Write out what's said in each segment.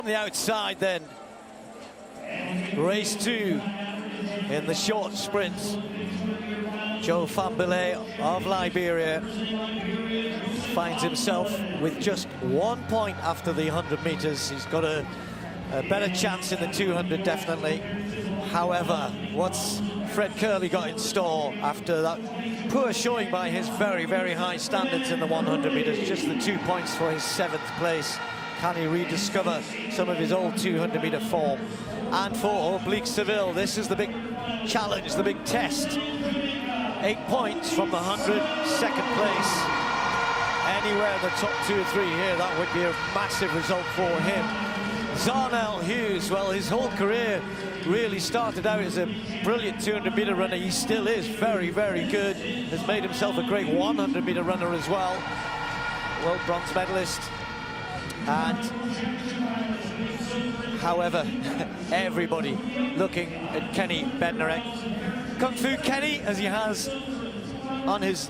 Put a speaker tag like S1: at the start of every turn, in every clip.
S1: On the outside then, race 2 in the short sprints. Joe Fambile of Liberia finds himself with just 1 point after the 100 meters. He's got a better chance in the 200 definitely. However, what's Fred Curley got in store after that poor showing by his very, very high standards in the 100 meters? Just the 2 points for his 7th place. Can he rediscover some of his old 200-meter form? And for Oblique Seville, this is the big challenge, the big test. 8 points from the 100, 2nd place. Anywhere in the top 2 or 3 here, that would be a massive result for him. Zarnell Hughes, well, his whole career really started out as a brilliant 200-meter runner. He still is very, very good. Has made himself a great 100-meter runner as well. World bronze medalist. And however, everybody looking at Kenny Bednarek. Kung Fu Kenny, as he has on his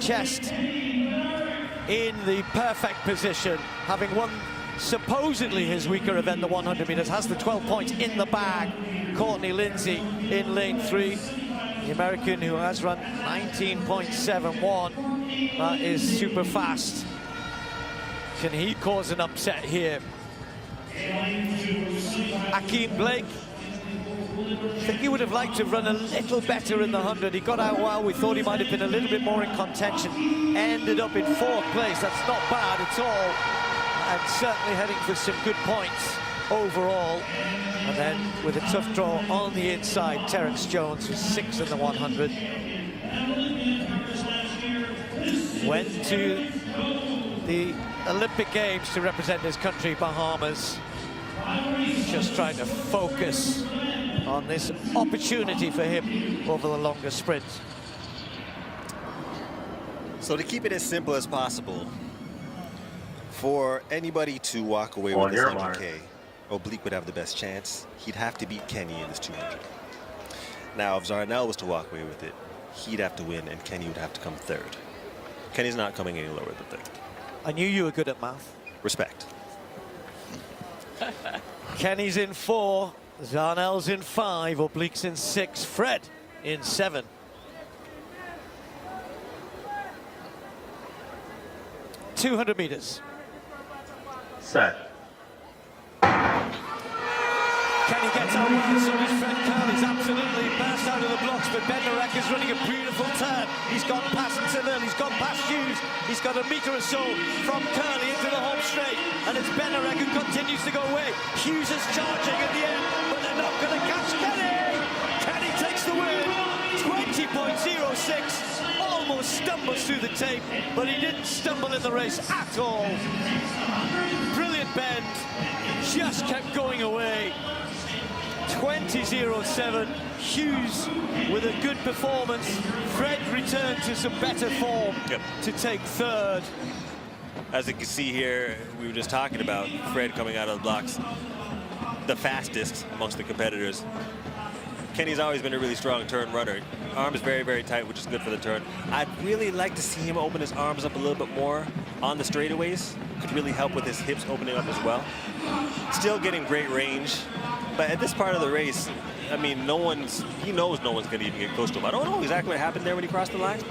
S1: chest, in the perfect position, having won supposedly his weaker event, the 100 meters, has the 12 points in the bag. Courtney Lindsay in lane 3, the American who has run 19.71. That is super fast. Can he cause an upset here? Akeem Blake, I think he would have liked to run a little better in the 100. He got out well. We thought he might have been a little bit more in contention. Ended up in 4th place. That's not bad at all. And certainly heading for some good points overall. And then with a tough draw on the inside, Terence Jones, who's 6th in the 100. Went to the Olympic Games to represent his country, Bahamas. Just trying to focus on this opportunity for him over the longer sprint.
S2: So to keep it as simple as possible, for anybody to walk away with this 100K, Oblique would have the best chance. He'd have to beat Kenny in his 200. Now, if Zarnell was to walk away with it, he'd have to win, and Kenny would have to come 3rd. Kenny's not coming any lower than 3rd.
S1: I knew you were good at math.
S2: Respect.
S1: Kenny's in 4, Zarnell's in 5, Oblique's in 6, Fred in 7. $200 meters.
S3: Set.
S1: Kenny gets out well, so does Fred Curley. He's absolutely burst out of the blocks, but Bednarek is running a beautiful turn. He's gone past Seville, he's gone past Hughes. He's got a metre or so from Curley into the home straight, and it's Bednarek who continues to go away. Hughes is charging at the end, but they're not going to catch Kenny. Kenny takes the win, 20.06. Almost stumbles through the tape, but he didn't stumble in the race at all. Brilliant bend, just kept going away. 20.07. Hughes with a good performance. Fred returned to some better form to take 3rd.
S2: As you can see here, we were just talking about Fred coming out of the blocks the fastest amongst the competitors. Kenny's always been a really strong turn runner. Arms very, very tight, which is good for the turn. I'd really like to see him open his arms up a little bit more on the straightaways. Could really help with his hips opening up as well. Still getting great range. But at this part of the race, I mean, he knows no one's going to even get close to him. I don't know exactly what happened there when he crossed the line.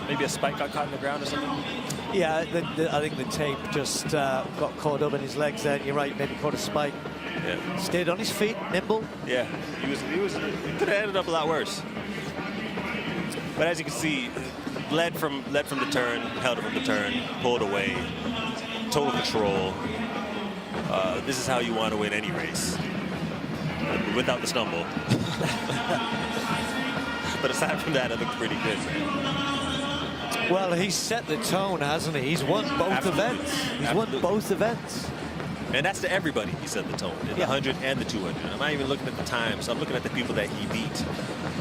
S2: Maybe a spike got caught in the ground or something.
S1: Yeah, I think the tape just got caught up in his legs there. You're right, maybe caught a spike.
S2: Yeah.
S1: Stayed on his feet, nimble.
S2: Yeah, he could have ended up a lot worse. But as you can see, led from the turn, held it from the turn, pulled away, total control. This is how you want to win any race, without the stumble. But aside from that, it looked pretty good, man.
S1: Well, he's set the tone, hasn't he? He's won both events. He's won both events.
S2: And that's to everybody. He set the tone in the 100 and the 200. I'm not even looking at the times. I'm looking at the people that he beat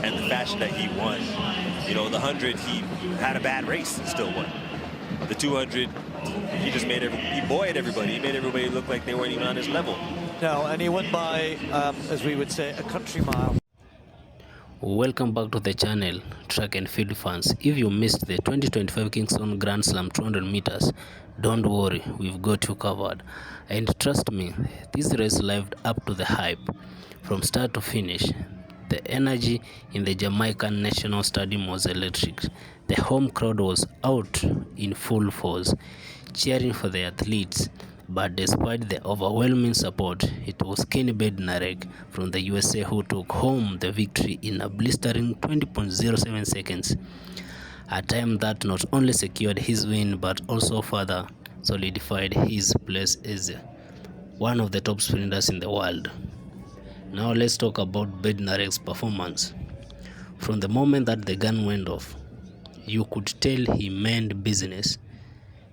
S2: and the fashion that he won. You know, the 100, he had a bad race and still won. The 200, he just he buoyed everybody. He made everybody look like they weren't even on his level.
S1: No, and he won by, as we would say, a country mile.
S4: Welcome back to the channel, Track and Field fans. If you missed the 2025 Kingston Grand Slam 200 meters, don't worry, we've got you covered. And trust me, this race lived up to the hype. From start to finish, the energy in the Jamaican National Stadium was electric. The home crowd was out in full force, cheering for the athletes. But despite the overwhelming support, it was Kenny Bednarek from the USA who took home the victory in a blistering 20.07 seconds, a time that not only secured his win but also further solidified his place as one of the top sprinters in the world. Now let's talk about Bednarek's performance. From the moment that the gun went off, you could tell he meant business.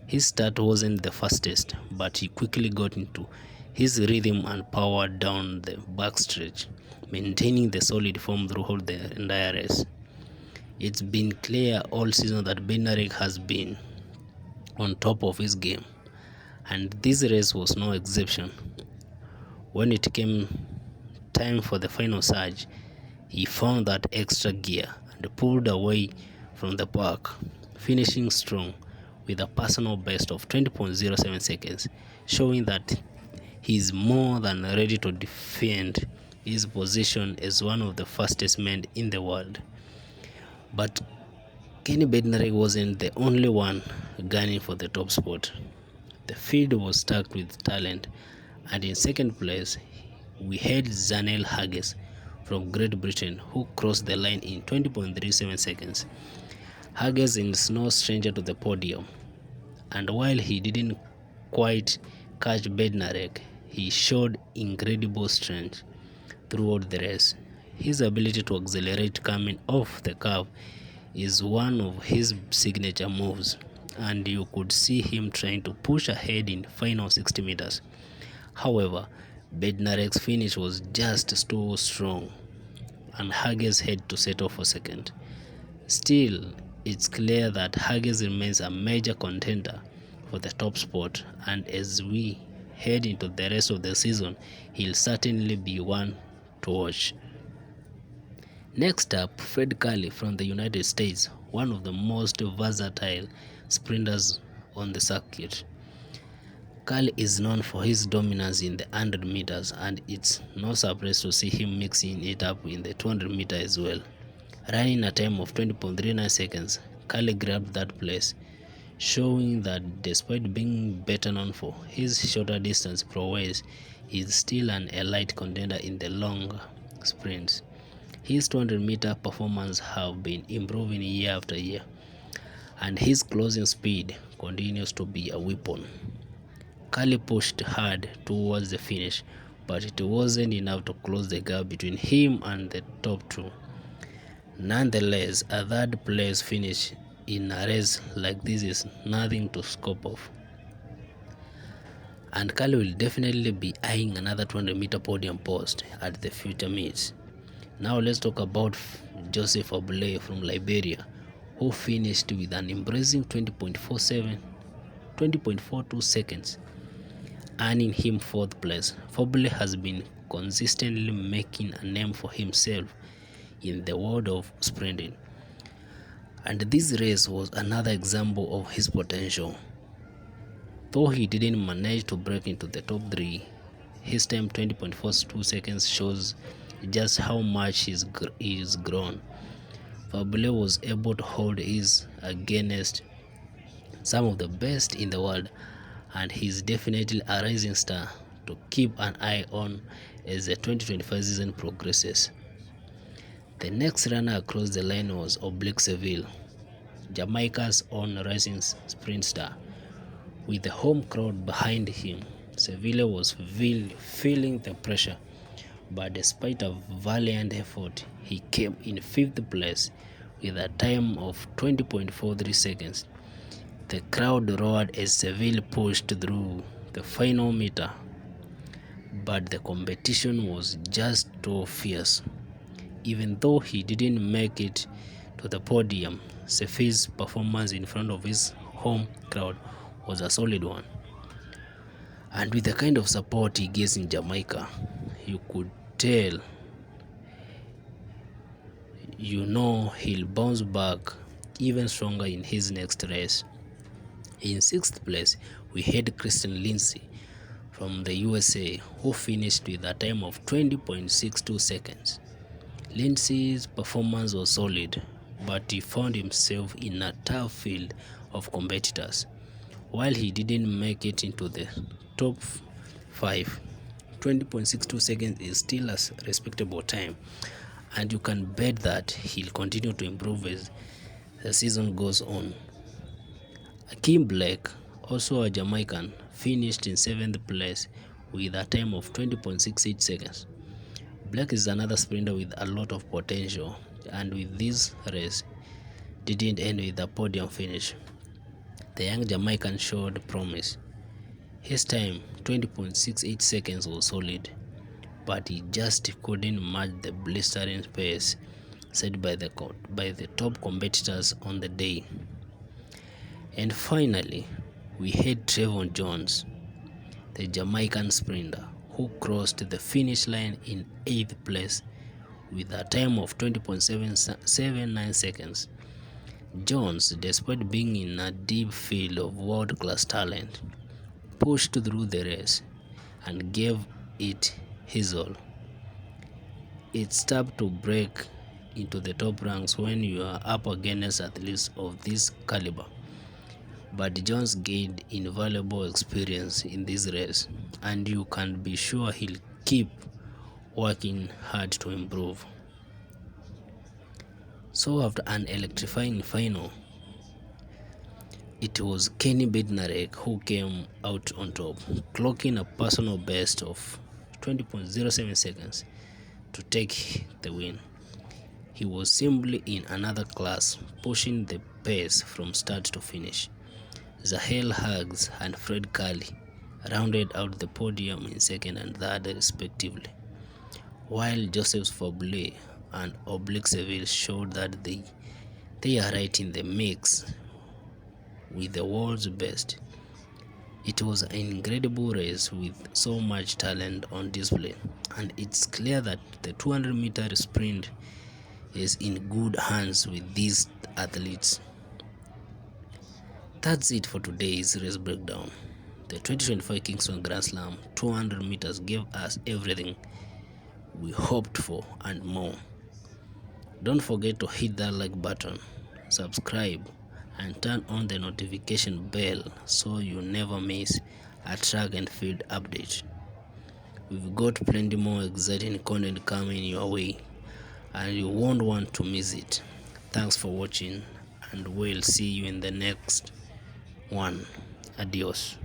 S4: His start wasn't the fastest, but he quickly got into his rhythm and powered down the backstretch, maintaining the solid form throughout the entire race. It's been clear all season that Bednarek has been on top of his game, and this race was no exception. When it came time for the final surge, he found that extra gear and pulled away from the pack, finishing strong with a personal best of 20.07 seconds, showing that he is more than ready to defend his position as one of the fastest men in the world. But Kenny Bednarek wasn't the only one gunning for the top spot. The field was stacked with talent, and in second place, we had Zanel Haggis from Great Britain, who crossed the line in 20.37 seconds. Haggis is no stranger to the podium, and while he didn't quite catch Bednarek, he showed incredible strength throughout the race. His ability to accelerate coming off the curve is one of his signature moves, and you could see him trying to push ahead in final 60 meters. However, Bednarek's finish was just too strong, and Haggis had to settle for second. Still, it's clear that Haggis remains a major contender for the top spot, and as we head into the rest of the season, he'll certainly be one to watch. Next up, Fred Curley from the United States, one of the most versatile sprinters on the circuit. Curley is known for his dominance in the 100 meters, and it's no surprise to see him mixing it up in the 200 meter as well. Running a time of 20.39 seconds, Curley grabbed that place, showing that despite being better known for his shorter distance prowess, he is still an elite contender in the long sprints. His 200-meter performance have been improving year after year, and his closing speed continues to be a weapon. Curley pushed hard towards the finish, but it wasn't enough to close the gap between him and the top two. Nonetheless, a third place finish in a race like this is nothing to scoff of, and Curley will definitely be eyeing another 200-meter podium post at the future meets. Now let's talk about Joseph Oblique from Liberia, who finished with an impressive 20.42 seconds, earning him fourth place. Oblique has been consistently making a name for himself in the world of sprinting, and this race was another example of his potential. Though he didn't manage to break into the top 3, his time 20.42 seconds shows just how much he's grown. Oblique was able to hold his against some of the best in the world, and he's definitely a rising star to keep an eye on as the 2025 season progresses. The next runner across the line was Oblique Seville, Jamaica's own rising sprint star. With the home crowd behind him, Seville was feeling the pressure, but despite a valiant effort, he came in 5th place with a time of 20.43 seconds. The crowd roared as Seville pushed through the final meter, but the competition was just too fierce. Even though he didn't make it to the podium, Seville's performance in front of his home crowd was a solid one. And with the kind of support he gets in Jamaica, you could tell you know he'll bounce back even stronger in his next race. In 6th place, we had Christian Lindsay from the USA, who finished with a time of 20.62 seconds. Lindsay's performance was solid, but he found himself in a tough field of competitors. While he didn't make it into the top 5, 20.62 seconds is still a respectable time, and you can bet that he'll continue to improve as the season goes on. Akeem Blake, also a Jamaican, finished in 7th place with a time of 20.68 seconds. Blake is another sprinter with a lot of potential, and with this race didn't end with a podium finish. The young Jamaican showed promise. His time, 20.68 seconds, was solid, but he just couldn't match the blistering pace set by the top competitors on the day. And finally, we had Trevon Jones, the Jamaican sprinter, who crossed the finish line in 8th place with a time of 20.79 seconds. Jones, despite being in a deep field of world-class talent, pushed through the race and gave it his all. It's tough to break into the top ranks when you are up against athletes of this caliber, but Jones gained invaluable experience in this race, and you can be sure he'll keep working hard to improve. So after an electrifying final, it was Kenny Bednarek who came out on top, clocking a personal best of 20.07 seconds to take the win. He was simply in another class, pushing the pace from start to finish. Zahel Huggs and Fred Curley rounded out the podium in 2nd and 3rd respectively, while Joseph Fablé and Oblique Seville showed that they are right in the mix with the world's best. It was an incredible race with so much talent on display, and it's clear that the 200-meter sprint is in good hands with these athletes. That's it for today's race breakdown. The 2025 Kingston Grand Slam 200 meters gave us everything we hoped for and more. Don't forget to hit that like button, subscribe, and turn on the notification bell so you never miss a track and field update. We've got plenty more exciting content coming your way, and you won't want to miss it. Thanks for watching, and we'll see you in the next one. Adios.